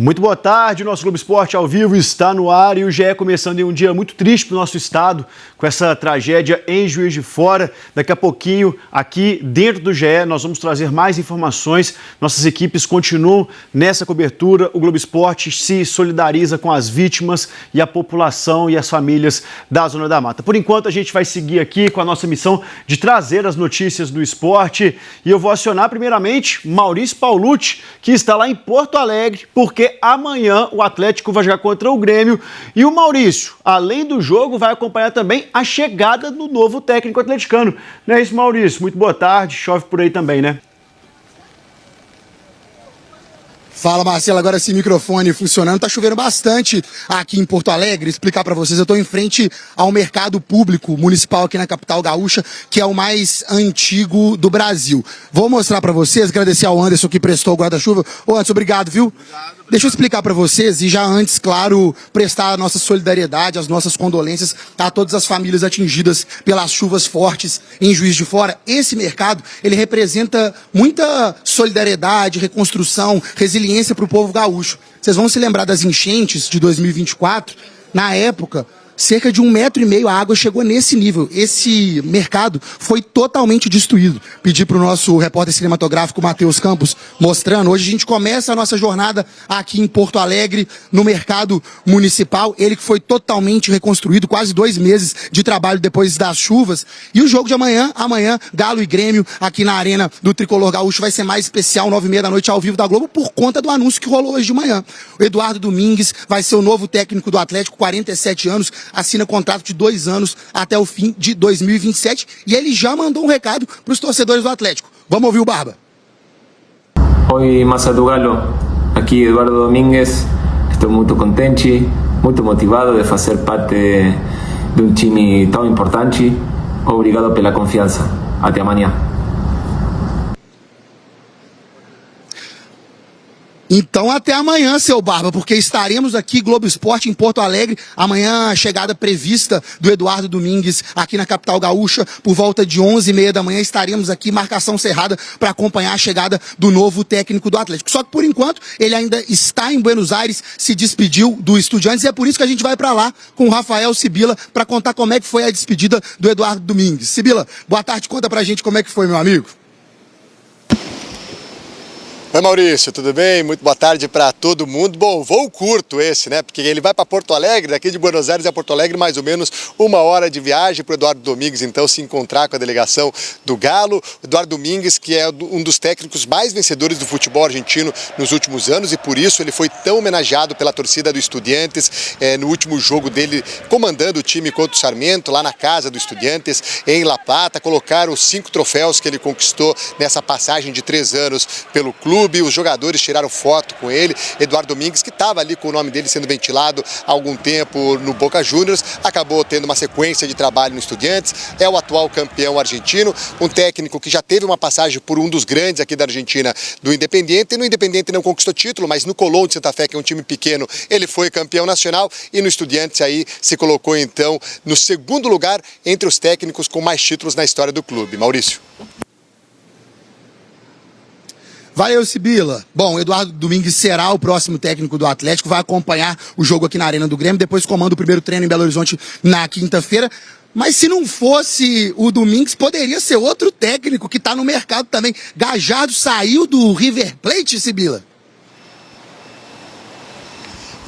Muito boa tarde, o nosso Globo Esporte ao vivo está no ar e o GE começando em um dia muito triste para o nosso estado, com essa tragédia em Juiz de Fora. Daqui a pouquinho, aqui dentro do GE, nós vamos trazer mais informações. Nossas equipes continuam nessa cobertura. O Globo Esporte se solidariza com as vítimas e a população e as famílias da Zona da Mata. Por enquanto, a gente vai seguir aqui com a nossa missão de trazer as notícias do esporte e eu vou acionar primeiramente Maurício Paulucci, que está lá em Porto Alegre, porque amanhã o Atlético vai jogar contra o Grêmio e o Maurício, além do jogo, vai acompanhar também a chegada do novo técnico atleticano. Não é isso, Maurício? Muito boa tarde, chove por aí também, né? Fala, Marcelo, agora esse microfone funcionando. Tá chovendo bastante aqui em Porto Alegre. Explicar para vocês, eu tô em frente ao mercado público municipal aqui na capital gaúcha, que é o mais antigo do Brasil. Vou mostrar para vocês, agradecer ao Anderson que prestou o guarda-chuva. Ô, Anderson, obrigado, viu? Obrigado. Deixa eu explicar para vocês e já antes, claro, prestar a nossa solidariedade, as nossas condolências a todas as famílias atingidas pelas chuvas fortes em Juiz de Fora. Esse mercado, ele representa muita solidariedade, reconstrução, resiliência para o povo gaúcho. Vocês vão se lembrar das enchentes de 2024. Na época, cerca de 1,5 metro a água chegou nesse nível. Esse mercado foi totalmente destruído. Pedi para o nosso repórter cinematográfico Matheus Campos mostrando. Hoje a gente começa a nossa jornada aqui em Porto Alegre, no mercado municipal. Ele que foi totalmente reconstruído, quase 2 meses de trabalho depois das chuvas. E o jogo de amanhã, Galo e Grêmio, aqui na Arena do Tricolor Gaúcho, vai ser mais especial, 9h30 ao vivo da Globo, por conta do anúncio que rolou hoje de manhã. O Eduardo Domingues vai ser o novo técnico do Atlético, 47 anos, assina contrato de 2 anos até o fim de 2027 e ele já mandou um recado para os torcedores do Atlético. Vamos ouvir o Barba. Oi, massa do Galo. Aqui Eduardo Domingues. Estou muito contente, muito motivado de fazer parte de um time tão importante. Obrigado pela confiança. Até amanhã. Então até amanhã, seu Barba, porque estaremos aqui, Globo Esporte, em Porto Alegre. Amanhã a chegada prevista do Eduardo Domingues aqui na capital gaúcha, por volta de 11h30 da manhã, estaremos aqui, marcação cerrada, para acompanhar a chegada do novo técnico do Atlético. Só que por enquanto ele ainda está em Buenos Aires, se despediu do Estudiantes e é por isso que a gente vai para lá com o Rafael Sibila para contar como é que foi a despedida do Eduardo Domingues. Sibila, boa tarde, conta pra gente como é que foi, meu amigo. Oi, Maurício, tudo bem? Muito boa tarde para todo mundo. Bom, voo curto esse, né? Porque ele vai para Porto Alegre, daqui de Buenos Aires a Porto Alegre, mais ou menos 1 hora de viagem para o Eduardo Domingues, então, se encontrar com a delegação do Galo. Eduardo Domingues, que é um dos técnicos mais vencedores do futebol argentino nos últimos anos e por isso ele foi tão homenageado pela torcida do Estudiantes no último jogo dele, comandando o time contra o Sarmiento, lá na casa do Estudiantes, em La Plata. Colocaram os 5 troféus que ele conquistou nessa passagem de 3 anos pelo clube. Os jogadores tiraram foto com ele. Eduardo Domingues, que estava ali com o nome dele sendo ventilado há algum tempo no Boca Juniors, acabou tendo uma sequência de trabalho no Estudiantes, é o atual campeão argentino, um técnico que já teve uma passagem por um dos grandes aqui da Argentina, do Independiente. No Independiente não conquistou título, mas no Colón de Santa Fé, que é um time pequeno, ele foi campeão nacional e no Estudiantes aí se colocou então no 2º lugar entre os técnicos com mais títulos na história do clube. Maurício. Valeu, Sibila. Bom, Eduardo Domingues será o próximo técnico do Atlético, vai acompanhar o jogo aqui na Arena do Grêmio, depois comanda o primeiro treino em Belo Horizonte na quinta-feira. Mas se não fosse o Domingues, poderia ser outro técnico que está no mercado também. Gajardo saiu do River Plate, Sibila?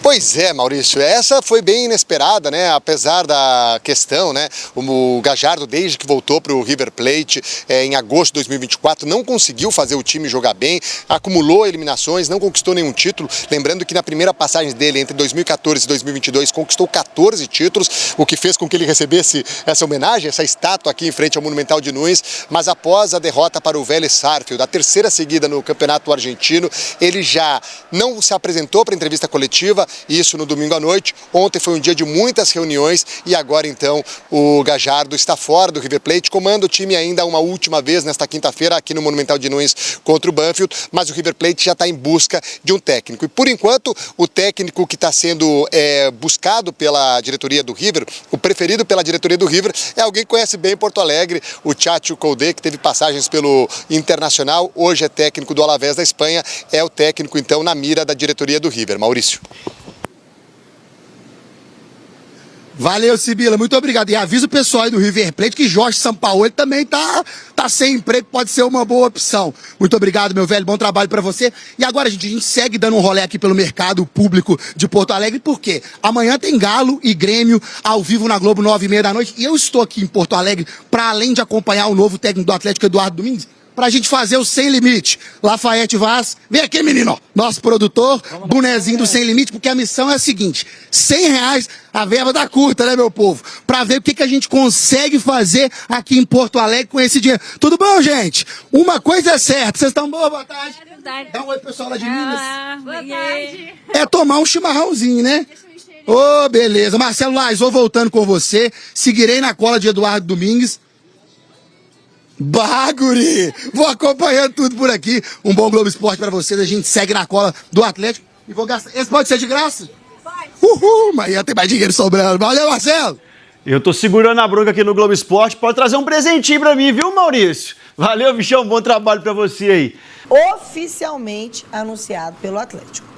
Pois é, Maurício, essa foi bem inesperada, né? Apesar da questão, né? O Gajardo, desde que voltou para o River Plate em agosto de 2024, não conseguiu fazer o time jogar bem, acumulou eliminações, não conquistou nenhum título. Lembrando que na primeira passagem dele, entre 2014 e 2022, conquistou 14 títulos, o que fez com que ele recebesse essa homenagem, essa estátua aqui em frente ao Monumental de Nunes. Mas após a derrota para o Vélez Sarsfield, a 3ª seguida no Campeonato Argentino, ele já não se apresentou para entrevista coletiva, isso no domingo à noite. Ontem foi um dia de muitas reuniões e agora então o Gallardo está fora do River Plate, comanda o time ainda uma última vez nesta quinta-feira aqui no Monumental de Nunes contra o Banfield, mas o River Plate já está em busca de um técnico. E por enquanto, o técnico que está sendo buscado pela diretoria do River, o preferido pela diretoria do River, é alguém que conhece bem Porto Alegre, o Chacho Coudet, que teve passagens pelo Internacional, hoje é técnico do Alavés da Espanha, é o técnico então na mira da diretoria do River. Maurício. Valeu, Sibila, muito obrigado. E avisa o pessoal aí do River Plate que Jorge Sampaoli também tá sem emprego, pode ser uma boa opção. Muito obrigado, meu velho, bom trabalho pra você. E agora, gente, a gente segue dando um rolê aqui pelo mercado público de Porto Alegre, por quê? Amanhã tem Galo e Grêmio ao vivo na Globo, 9h30 da noite, e eu estou aqui em Porto Alegre para além de acompanhar o novo técnico do Atlético, Eduardo Domingues, pra gente fazer o Sem Limite. Lafayette Vaz, vem aqui, menino, nosso produtor, bonezinho do Sem Limite, porque a missão é a seguinte, R$100 a verba da curta, né, meu povo? Pra ver o que a gente consegue fazer aqui em Porto Alegre com esse dinheiro. Tudo bom, gente? Uma coisa é certa, vocês estão boa? Boa tarde. Dá um oi, pessoal lá de Minas. Boa tarde. É tomar um chimarrãozinho, né? Ô, beleza. Marcelo Lais, vou voltando com você, seguirei na cola de Eduardo Domingues. Baguri! Vou acompanhando tudo por aqui. Um bom Globo Esporte pra vocês. A gente segue na cola do Atlético. E vou gastar. Esse pode ser de graça? Pode. Uhul! Mas ia ter mais dinheiro sobrando. Valeu, Marcelo! Eu tô segurando a bronca aqui no Globo Esporte. Pode trazer um presentinho pra mim, viu, Maurício? Valeu, bichão. Bom trabalho pra você aí. Oficialmente anunciado pelo Atlético.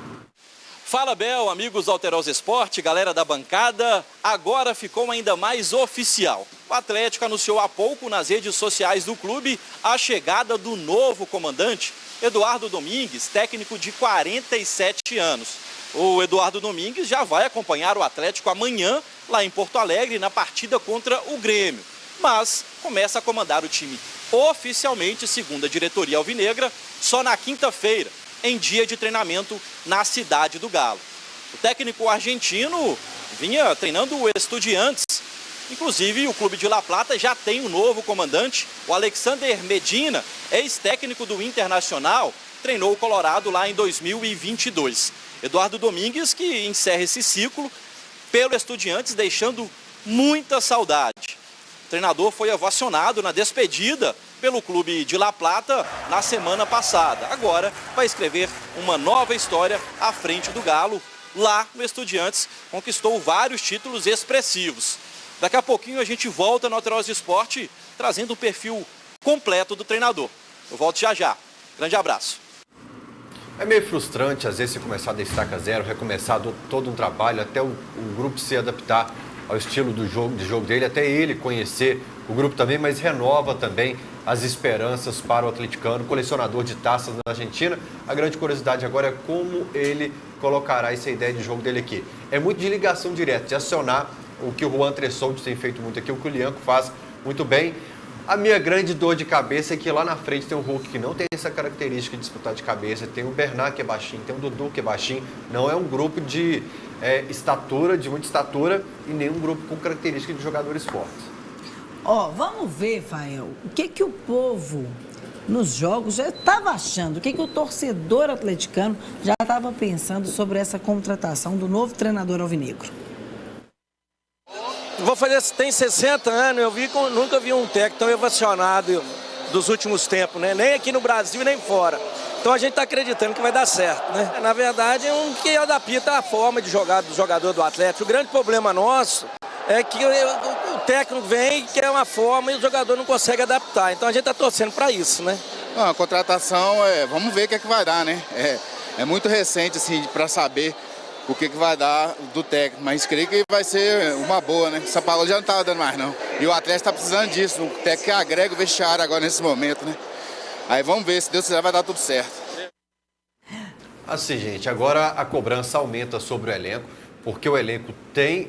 Fala, Bel, amigos do Alterosa Esporte, galera da bancada. Agora ficou ainda mais oficial. O Atlético anunciou há pouco nas redes sociais do clube a chegada do novo comandante, Eduardo Domingues, técnico de 47 anos. O Eduardo Domingues já vai acompanhar o Atlético amanhã, lá em Porto Alegre, na partida contra o Grêmio. Mas começa a comandar o time oficialmente, segundo a diretoria alvinegra, só na quinta-feira, em dia de treinamento na cidade do Galo. O técnico argentino vinha treinando o Estudiantes. Inclusive, o clube de La Plata já tem um novo comandante, o Alexander Medina, ex-técnico do Internacional, treinou o Colorado lá em 2022. Eduardo Domingues, que encerra esse ciclo pelo Estudiantes, deixando muita saudade. O treinador foi ovacionado na despedida pelo clube de La Plata na semana passada. Agora vai escrever uma nova história à frente do Galo. Lá no Estudiantes conquistou vários títulos expressivos. Daqui a pouquinho a gente volta no Alterosa Esporte trazendo o perfil completo do treinador. Eu volto já já. Grande abraço. É meio frustrante às vezes você começar da estaca zero, recomeçar todo um trabalho até o grupo se adaptar ao estilo de jogo dele, até ele conhecer o grupo também, mas renova também as esperanças para o atleticano, colecionador de taças na Argentina. A grande curiosidade agora é como ele colocará essa ideia de jogo dele aqui. É muito de ligação direta, de acionar o que o Juan Tressoldi tem feito muito aqui, o que o Lianco faz muito bem. A minha grande dor de cabeça é que lá na frente tem um Hulk que não tem essa característica de disputar de cabeça, tem o Bernat que é baixinho, tem o Dudu que é baixinho, não é um grupo de estatura, de muita estatura, e nem um grupo com característica de jogadores fortes. Vamos ver, Fael, o que o povo nos jogos já estava achando, o que o torcedor atleticano já estava pensando sobre essa contratação do novo treinador alvinegro. Tem 60 anos, nunca vi um técnico tão ovacionado dos últimos tempos, né? Nem aqui no Brasil, nem fora. Então a gente está acreditando que vai dar certo, né? Na verdade, é um que adapta a forma de jogar do jogador do Atlético. O grande problema nosso é que o técnico vem, quer uma forma e o jogador não consegue adaptar. Então a gente está torcendo para isso, né? A contratação, vamos ver o que vai dar, né? É muito recente, assim, para saber o que vai dar do técnico, mas creio que vai ser uma boa, né? O São Paulo já não estava dando mais, não. E o Atlético está precisando disso, um técnico que agrega o vestiário agora nesse momento, né? Aí vamos ver, se Deus quiser vai dar tudo certo. Assim, gente, agora a cobrança aumenta sobre o elenco, porque o elenco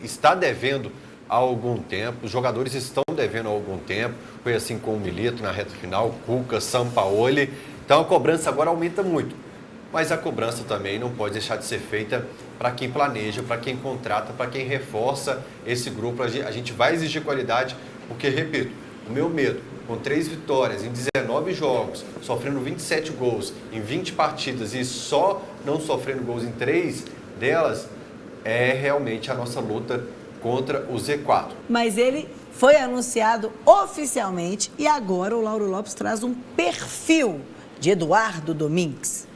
está devendo há algum tempo, os jogadores estão devendo há algum tempo, foi assim com o Milito na reta final, Cuca, Sampaoli, então a cobrança agora aumenta muito. Mas a cobrança também não pode deixar de ser feita para quem planeja, para quem contrata, para quem reforça esse grupo. A gente vai exigir qualidade, porque, repito, o meu medo, com 3 vitórias em 19 jogos, sofrendo 27 gols em 20 partidas e só não sofrendo gols em 3 delas, é realmente a nossa luta contra o Z4. Mas ele foi anunciado oficialmente e agora o Lauro Lopes traz um perfil de Eduardo Domingues.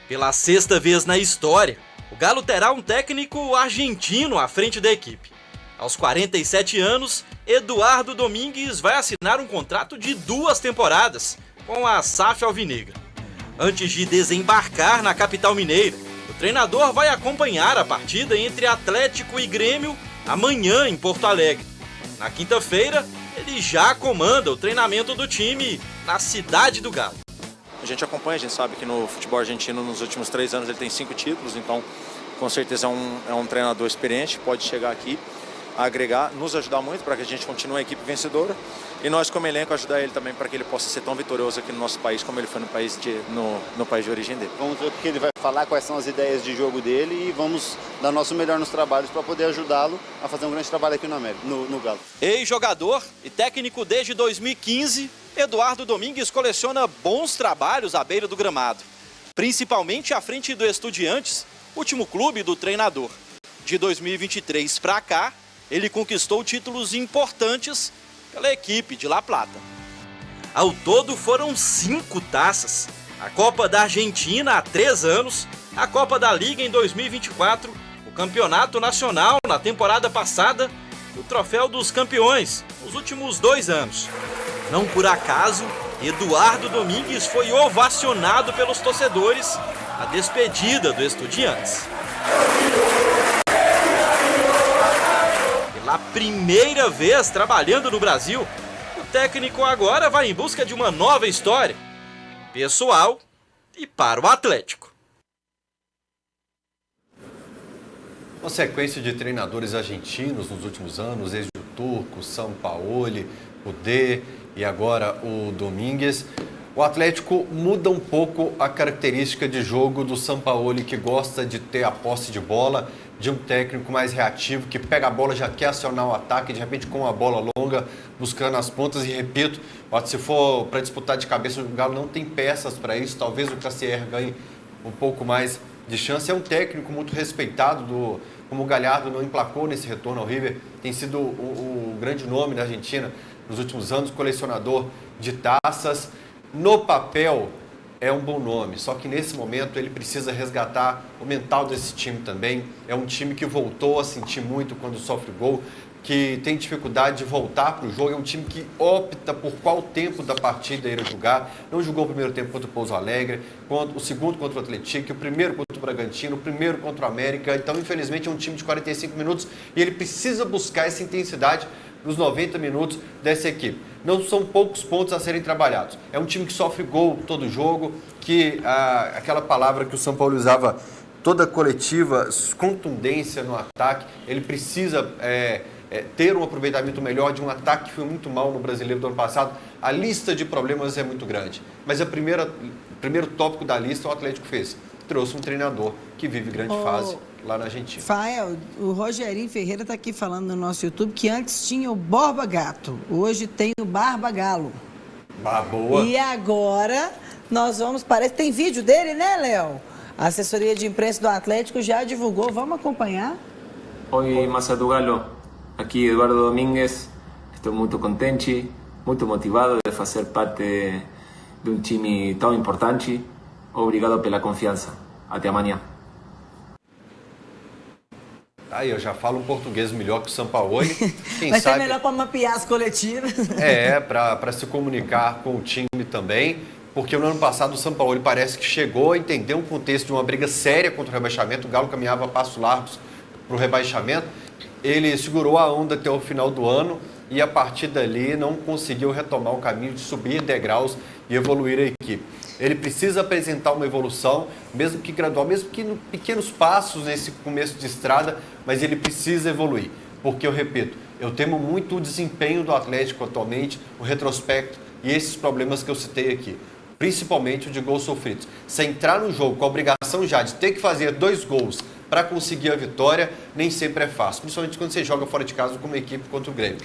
Pela sexta vez na história, o Galo terá um técnico argentino à frente da equipe. Aos 47 anos, Eduardo Domingues vai assinar um contrato de 2 temporadas com a SAF Alvinegra. Antes de desembarcar na capital mineira, o treinador vai acompanhar a partida entre Atlético e Grêmio amanhã em Porto Alegre. Na quinta-feira, ele já comanda o treinamento do time na cidade do Galo. A gente acompanha, a gente sabe que no futebol argentino nos últimos 3 anos ele tem 5 títulos, então com certeza é um treinador experiente, pode chegar aqui a agregar, nos ajudar muito para que a gente continue a equipe vencedora e nós como elenco ajudar ele também para que ele possa ser tão vitorioso aqui no nosso país como ele foi no país de origem dele. Vamos ver o que ele vai falar, quais são as ideias de jogo dele e vamos dar nosso melhor nos trabalhos para poder ajudá-lo a fazer um grande trabalho aqui no Galo. Ex-jogador e técnico desde 2015, Eduardo Domingues coleciona bons trabalhos à beira do gramado, principalmente à frente do Estudiantes, último clube do treinador. De 2023 para cá, ele conquistou títulos importantes pela equipe de La Plata. Ao todo foram 5 taças, a Copa da Argentina há 3 anos, a Copa da Liga em 2024, o Campeonato Nacional na temporada passada e o Troféu dos Campeões nos últimos 2 anos. Não por acaso, Eduardo Domingues foi ovacionado pelos torcedores na despedida do Estudiantes. Pela primeira vez trabalhando no Brasil, o técnico agora vai em busca de uma nova história, pessoal e para o Atlético. Uma sequência de treinadores argentinos nos últimos anos, desde o Turco, Sampaoli, o D e agora o Domingues. O Atlético muda um pouco a característica de jogo do Sampaoli, que gosta de ter a posse de bola, de um técnico mais reativo, que pega a bola, já quer acionar o ataque, de repente com a bola longa, buscando as pontas. E repito, se for para disputar de cabeça, o Galo não tem peças para isso. Talvez o Cassier ganhe um pouco mais de chance. É um técnico muito respeitado, como o Galhardo não emplacou nesse retorno ao River, tem sido o grande nome da Argentina nos últimos anos, colecionador de taças. No papel é um bom nome, só que nesse momento ele precisa resgatar o mental desse time também. É um time que voltou a sentir muito quando sofre gol, que tem dificuldade de voltar para o jogo. É um time que opta por qual tempo da partida ir jogar. Não jogou o primeiro tempo contra o Pouso Alegre, o segundo contra o Atlético, o primeiro contra o Bragantino, o primeiro contra o América. Então, infelizmente, é um time de 45 minutos e ele precisa buscar essa intensidade nos 90 minutos dessa equipe. Não são poucos pontos a serem trabalhados. É um time que sofre gol todo jogo, que aquela palavra que o São Paulo usava, toda coletiva, contundência no ataque, ele precisa ter um aproveitamento melhor de um ataque que foi muito mal no Brasileiro do ano passado. A lista de problemas é muito grande, mas o primeiro tópico da lista o Atlético fez. Trouxe um treinador que vive grande fase lá na Argentina. Fael, o Rogerinho Ferreira está aqui falando no nosso YouTube que antes tinha o Borba Gato, hoje tem o Barba Galo. Boa. E agora nós vamos, parece que tem vídeo dele, né, Léo? A assessoria de imprensa do Atlético já divulgou, vamos acompanhar? Oi, massa do Galo. Aqui Eduardo Domingues. Estou muito contente, muito motivado de fazer parte de um time tão importante. Obrigado pela confiança. Até amanhã. Aí eu já falo um português melhor que o Sampaoli. Vai ser melhor para mapear as coletivas. Para se comunicar com o time também, porque no ano passado o Sampaoli parece que chegou a entender um contexto de uma briga séria contra o rebaixamento. O Galo caminhava a passos largos para o rebaixamento. Ele segurou a onda até o final do ano e a partir dali não conseguiu retomar o caminho de subir degraus e evoluir a equipe. Ele precisa apresentar uma evolução, mesmo que gradual, mesmo que em pequenos passos nesse começo de estrada, mas ele precisa evoluir. Porque, eu repito, eu temo muito o desempenho do Atlético atualmente, o retrospecto e esses problemas que eu citei aqui. Principalmente o de gols sofridos. Se entrar no jogo com a obrigação já de ter que fazer 2 gols para conseguir a vitória, nem sempre é fácil. Principalmente quando você joga fora de casa com uma equipe contra o Grêmio.